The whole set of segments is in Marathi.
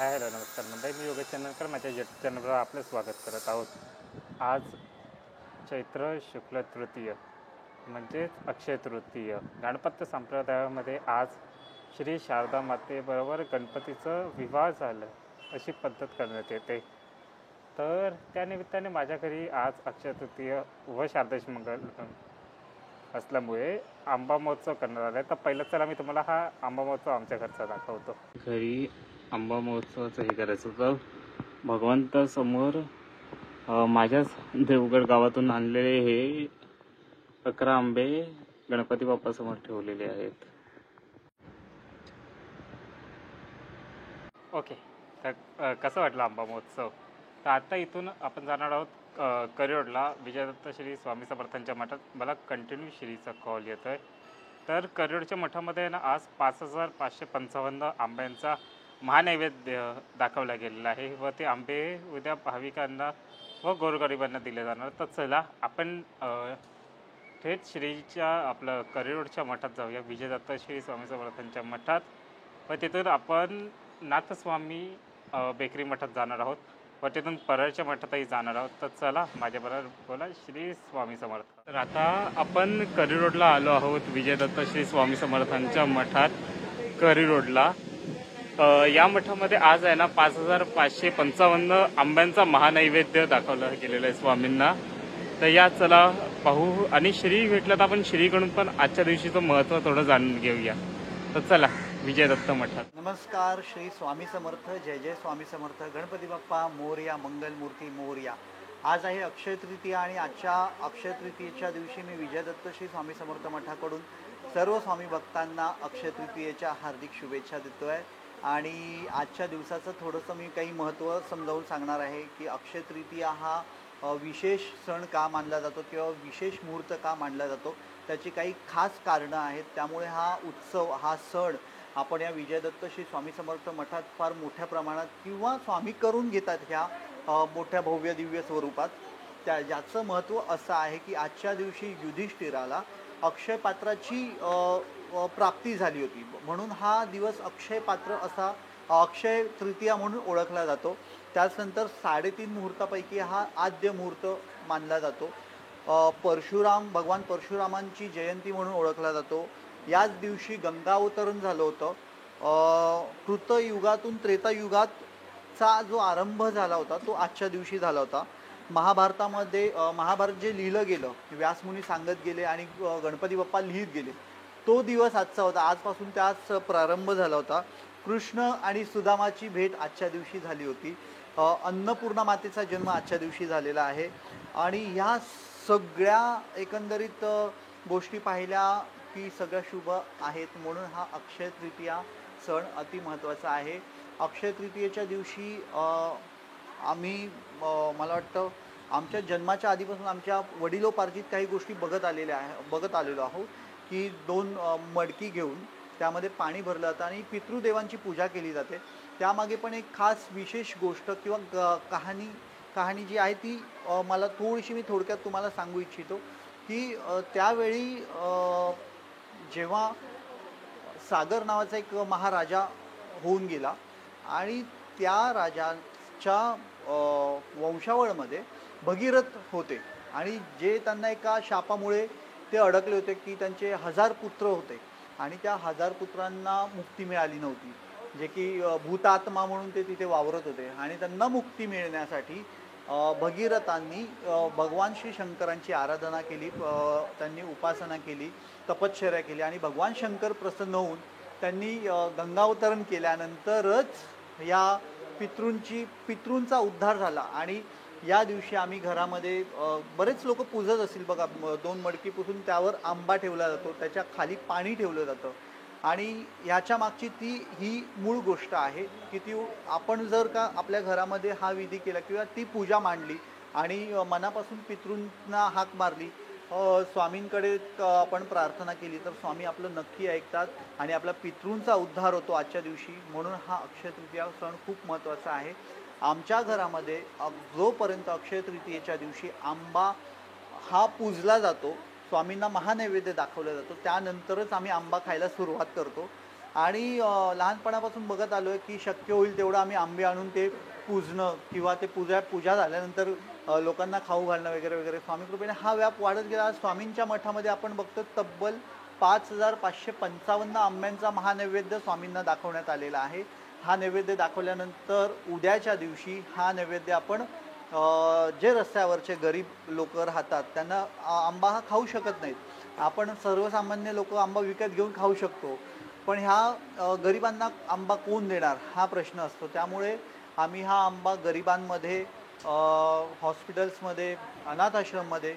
हॅलो नमस्कार मंडळी, मी योगेश चंदनकर. माझ्या यूट्यूब चॅनलवर आपलं स्वागत करत आहोत. आज चैत्र शुक्ल तृतीय म्हणजेच अक्षय तृतीय. गणपती संप्रदायामध्ये आज श्री शारदा मातेबरोबर गणपतीचं विवाह झालं अशी पद्धत करण्यात येते. तर त्यानिमित्ताने माझ्या घरी आज अक्षय तृतीय व शारदेश मंगल असल्यामुळे आंबा महोत्सव करण्यात आला आहे. तर पहिलं चला मी तुम्हाला हा आंबा महोत्सव आमच्या घरचा दाखवतो. घरी आंबा महोत्सवाचं हे करायचं होतं. भगवंतासमोर माझ्याच देवगड गावातून आणलेले हे 11 आंबे गणपती बाप्पासमोर ठेवलेले आहेत. ओके, तर कसं वाटलं आंबा महोत्सव? तर आता इथून आपण जाणार आहोत करिरोडला विजयदत्त श्री स्वामी समर्थांच्या मठात. मला कंटिन्यू श्रीचा कॉल येतो आहे. तर करिरोडच्या मठामध्ये ना आज 5555 आंब्यांचा महानैवेद्य दाखवला गेलेला आहे व ते आंबे उद्या भाविकांना व गोरगरिबांना दिले जाणार. तर चला आपण थेट श्रीच्या आपलं करिरोडच्या मठात जाऊया, विजयदत्त श्री स्वामी समर्थांच्या मठात. व तिथून आपण नाथस्वामी बेकरी मठात जाणार आहोत व तिथून परळच्या मठातही जाणार आहोत. तर चला माझ्याबरोबर बोला. श्री स्वामी समर्थ. तर आता आपण करिरोडला आलो आहोत, विजयदत्त श्री स्वामी समर्थांच्या मठात करिरोडला. या मठामध्ये आज आहे ना 5555 आंब्यांचा महानैवेद्य दाखवलं गेलेलं आहे स्वामींना. तर या चला पाहू. आणि श्री भेटलं तर आपण श्रीकडून पण आजच्या दिवशीचं महत्त्व थोडं जाणून घेऊया. तर चला विजयदत्त मठात. नमस्कार. श्री स्वामी समर्थ. जय जय स्वामी समर्थ. गणपती बाप्पा मोरया. मंगलमूर्ती मोरया. आज आहे अक्षय तृतीया आणि आजच्या अक्षय तृतीयेच्या दिवशी मी विजयदत्त श्री स्वामी समर्थ मठाकडून सर्व स्वामी भक्तांना अक्षय तृतीयेच्या हार्दिक शुभेच्छा देतो आहे. आणि आजच्या दिवसाचं थोडंसं मी काही महत्त्व समजावून सांगणार आहे की अक्षय तृतीया हा विशेष सण का मानला जातो किंवा विशेष मुहूर्त का मानला जातो, त्याची काही खास कारणं आहेत. त्यामुळे हा उत्सव, हा सण आपण या विजयदत्त श्री स्वामी समर्थ मठात फार मोठ्या प्रमाणात किंवा स्वामी करून घेतात ह्या मोठ्या भव्य दिव्य स्वरूपात. ज्याचं महत्त्व असं आहे की आजच्या दिवशी युधिष्ठिराला अक्षय पात्राची प्राप्ती झाली होती, म्हणून हा दिवस अक्षय पात्र असा अक्षय तृतीया म्हणून ओळखला जातो. त्यानंतर 3.5 मुहूर्तापैकी हा आद्य मुहूर्त मानला जातो. भगवान परशुरामांची जयंती म्हणून ओळखला जातो. याच दिवशी गंगावतरण झालं होतं. कृतयुगातून त्रेतायुगाचा जो आरंभ झाला होता तो आजच्या दिवशी झाला होता. महाभारतामध्ये महाभारत जे लिहिलं गेलं, व्यासमुनी सांगत गेले आणि गणपती बाप्पा लिहित गेले, तो दिवस आजचा होता. आजपासून त्याच प्रारंभ झाला होता. कृष्ण आणि सुदामाची भेट आजच्या दिवशी झाली होती. अन्नपूर्णा मातेचा जन्म आजच्या दिवशी झालेला आहे. आणि ह्या सगळ्या एकंदरीत गोष्टी पाहिल्या की सगळ्या शुभ आहेत, म्हणून हा अक्षय तृतीया सण अति महत्त्वाचा आहे. अक्षय तृतीयेच्या दिवशी आम्ही मला वाटतं आमच्या जन्माच्या आधीपासून आमच्या वडिलोपार्जित काही गोष्टी बघत आलेलो आहोत की 2 मडकी घेऊन त्यामध्ये पाणी भरलं जातं आणि पितृदेवांची पूजा केली जाते. त्यामागे पण एक खास विशेष गोष्ट किंवा कहाणी जी आहे ती मला थोडीशी मी थोडक्यात तुम्हाला सांगू इच्छितो की त्यावेळी जेव्हा सागर नावाचा एक महाराजा होऊन गेला आणि त्या राजाच्या वंशावळमध्ये भगीरथ होते आणि जे त्यांना एका शापामुळे ते अडकले होते की त्यांचे 1000 पुत्र होते आणि त्या 1000 पुत्रांना मुक्ती मिळाली नव्हती, जे की भूतात्मा म्हणून ते तिथे वावरत होते. आणि त्यांना मुक्ती मिळण्यासाठी भगीरथांनी भगवान श्री शंकरांची आराधना केली, त्यांनी उपासना केली, तपश्चर्या केली आणि भगवान शंकर प्रसन्न होऊन त्यांनी गंगावतरण केल्यानंतरच या पितृंचा उद्धार झाला. आणि या दिवशी आम्ही घरामध्ये बरेच लोक पूजत असतील बघा, 2 मडकी पुसून त्यावर आंबा ठेवला जातो, त्याच्या खाली पाणी ठेवलं जातं. आणि ह्याच्या मागची ही मूळ गोष्ट आहे की ती आपण जर का आपल्या घरामध्ये हा विधी केला किंवा ती पूजा मांडली आणि मनापासून पितृंना हाक मारली, स्वामींकडे आपण प्रार्थना केली, तर स्वामी आपलं नक्की ऐकतात आणि आपल्या पितृंचा उद्धार होतो आजच्या दिवशी. म्हणून हा अक्षय तृतीया सण खूप महत्त्वाचा आहे. आमच्या घरामध्ये जोपर्यंत अक्षय तृतीयेच्या दिवशी आंबा हा पूजला जातो, स्वामींना महानैवेद्य दाखवला जातो, त्यानंतरच आम्ही आंबा खायला सुरुवात करतो. आणि लहानपणापासून बघत आलो आहे की शक्य होईल तेवढं आम्ही आंबे आणून ते पूजणं किंवा ते पूजा झाल्यानंतर लोकांना खाऊ घालणं वगैरे वगैरे स्वामी कृपेने हा व्याप वाढत गेला. आज स्वामींच्या मठामध्ये आपण बघतो तब्बल 5555 आंब्यांचा महानैवेद्य स्वामींना दाखवण्यात आलेला आहे. हा नैवेद्य दाखवल्यानंतर उद्याच्या दिवशी हा नैवेद्य आपण जे रस्त्यावरचे गरीब लोक राहतात त्यांना आंबा हा खाऊ शकत नाहीत. आपण सर्वसामान्य लोक आंबा विकत घेऊन खाऊ शकतो, पण ह्या गरिबांना आंबा कोण देणार हा प्रश्न असतो. त्यामुळे आम्ही हा आंबा गरिबांमध्ये, हॉस्पिटल्समध्ये, अनाथ आश्रममध्ये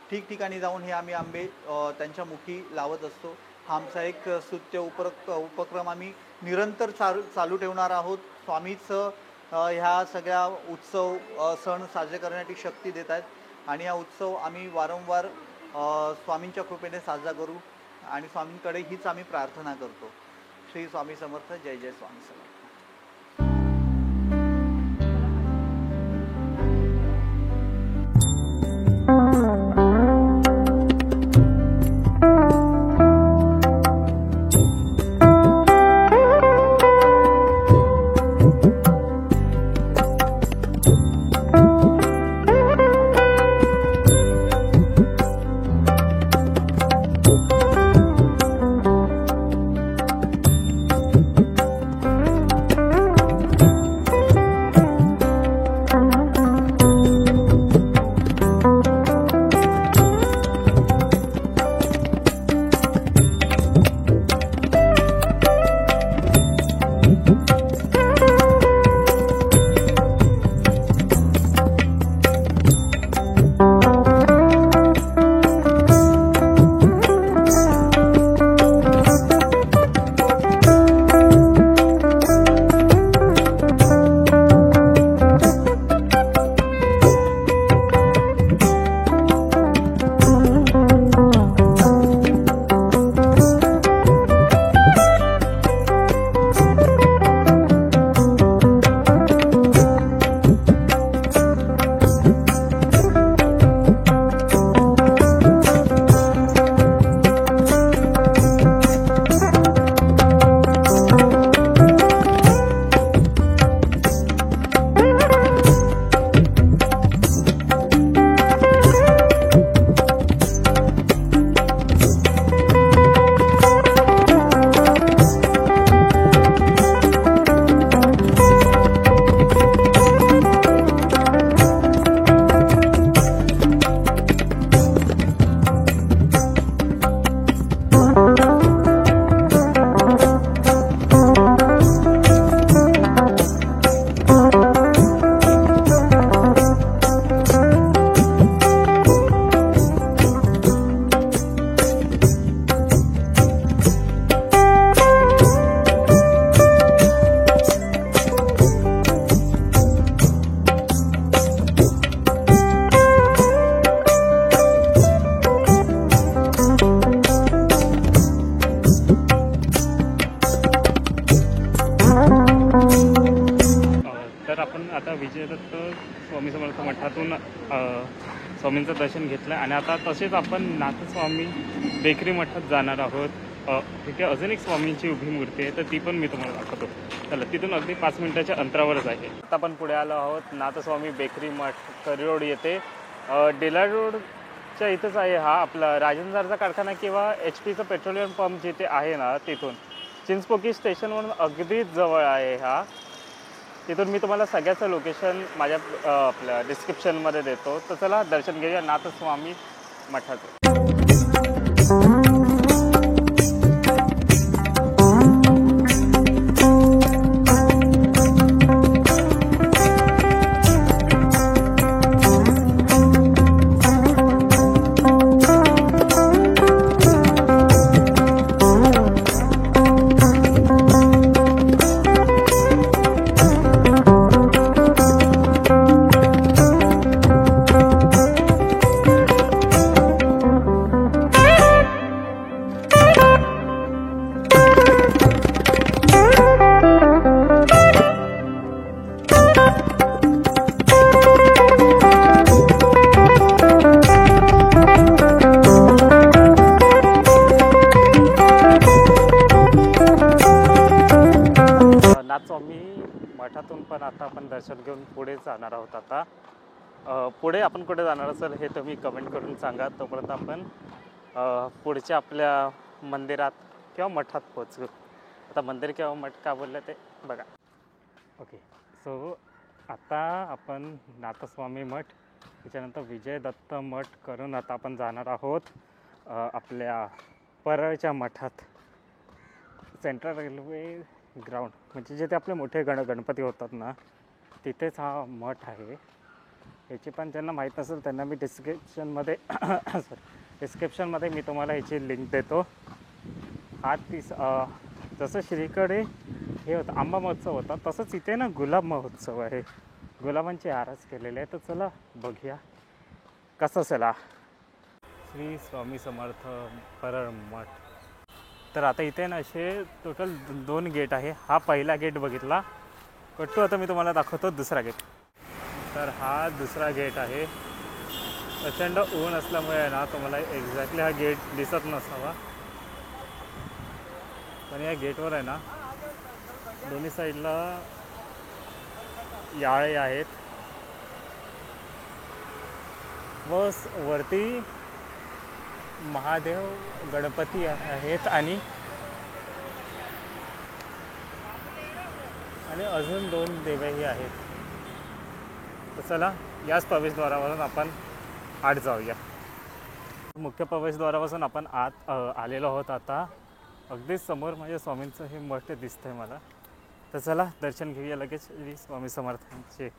ठिकठिकाणी जाऊन हे आम्ही आंबे त्यांच्या मुखी लावत असतो. हा आमचा एक स्तुत्य उपक्रम आम्ही निरंतर चालू ठेवणार आहोत. स्वामीचं ह्या सगळ्या उत्सव सण साजरे करण्याची शक्ती देत आहेत आणि हा उत्सव आम्ही वारंवार स्वामींच्या कृपेने साजरा करू आणि स्वामींकडे हीच आम्ही प्रार्थना करतो. श्री स्वामी समर्थ. जय जय स्वामी समर्थ. विजयदत्त स्वामी समर्थ मठातून स्वामींचं दर्शन घेतलं आणि आता तसेच आपण नाथस्वामी बेकरी मठात जाणार आहोत. तिथे अजून एक स्वामींची उभी मूर्ती आहे, तर ती पण मी तुम्हाला दाखवतो. चला, तिथून अगदी 5 मिनिटाच्या अंतरावरच आहे. आता आपण पुढे आलो आहोत नाथस्वामी बेकरी मठ, करिरोड येथे. डेला रोडच्या इथंच आहे हा आपला राजनजारचा कारखाना किंवा HP चं पेट्रोलियम पंप जिथे आहे ना, तिथून चिंचपोकी स्टेशनवरून अगदीच जवळ आहे हा. तिथून मी तुम्हाला सगळ्याचं लोकेशन माझ्या आपल्या डिस्क्रिप्शनमध्ये देतो. तर चला दर्शन घेऊया नाथस्वामी मठाचं. मठातून पण आता आपण दर्शन घेऊन पुढे जाणार आहोत. आता पुढे आपण कुठे जाणार असेल हे तुम्ही कमेंट करून सांगा. तोपर्यंत आपण पुढच्या आपल्या मंदिरात किंवा मठात पोचू. आता मंदिर किंवा मठ का बोललं ते बघा. ओके, सो आता आपण नाथस्वामी मठ त्याच्यानंतर विजय दत्त मठ करून आता आपण जाणार आहोत आपल्या परळच्या मठात. सेंट्रल रेल्वे ग्राउंड म्हणजे जे ते आपले मोठे गणपती होतात ना, तिथेच हा मठ आहे. याची पण ज्यांना माहीत नसेल त्यांना मी डिस्क्रिप्शनमध्ये मी तुम्हाला याची लिंक देतो. हा जसं श्रीकडे हे होतं आंबा महोत्सव होता, तसंच इथे ना गुलाब महोत्सव आहे. गुलाबांची आरास केलेली आहे. तर चला बघूया कसं चला. श्री स्वामी समर्थ परळ मठ. तर आता इथे ना असे टोटल 2 गेट आहे. हा पहिला गेट बघितला कट्टू. आता मी तुम्हाला दाखवतो दुसरा गेट. तर हा दुसरा गेट आहे. प्रचंड ऊन असल्यामुळे ना तुम्हाला एक्झॅक्टली हा गेट दिसत नसावा, पण या गेटवर आहे ना दोन्ही साईडला याळे आहेत व वरती महादेव गणपती आहेत आणि अजून 2 देवही आहेत. तर चला याच प्रवेशद्वारावरून आपण आत जाऊया. मुख्य प्रवेशद्वारापासून आपण आत आलेलो आहोत. आता अगदीच समोर म्हणजे स्वामींचं हे मठ दिसतंय मला. तर चला दर्शन घेऊया लगेच श्री स्वामी समर्थांचे.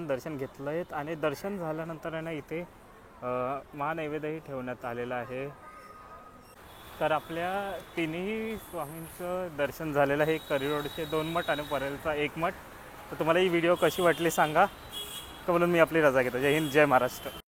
दर्शन घेतलं आहे आणि दर्शन झाल्यानंतर आहे ना इथे महानैवेद्यही ठेवण्यात आलेला आहे. तर आपल्या तिन्ही स्वामींचं दर्शन झालेलं आहे. करिरोडचे 2 मठ आणि परळचा 1 मठ. तर तुम्हाला ही व्हिडिओ कशी वाटली सांगा. का म्हणून मी आपली रजा घेतो. जय हिंद, जय महाराष्ट्र.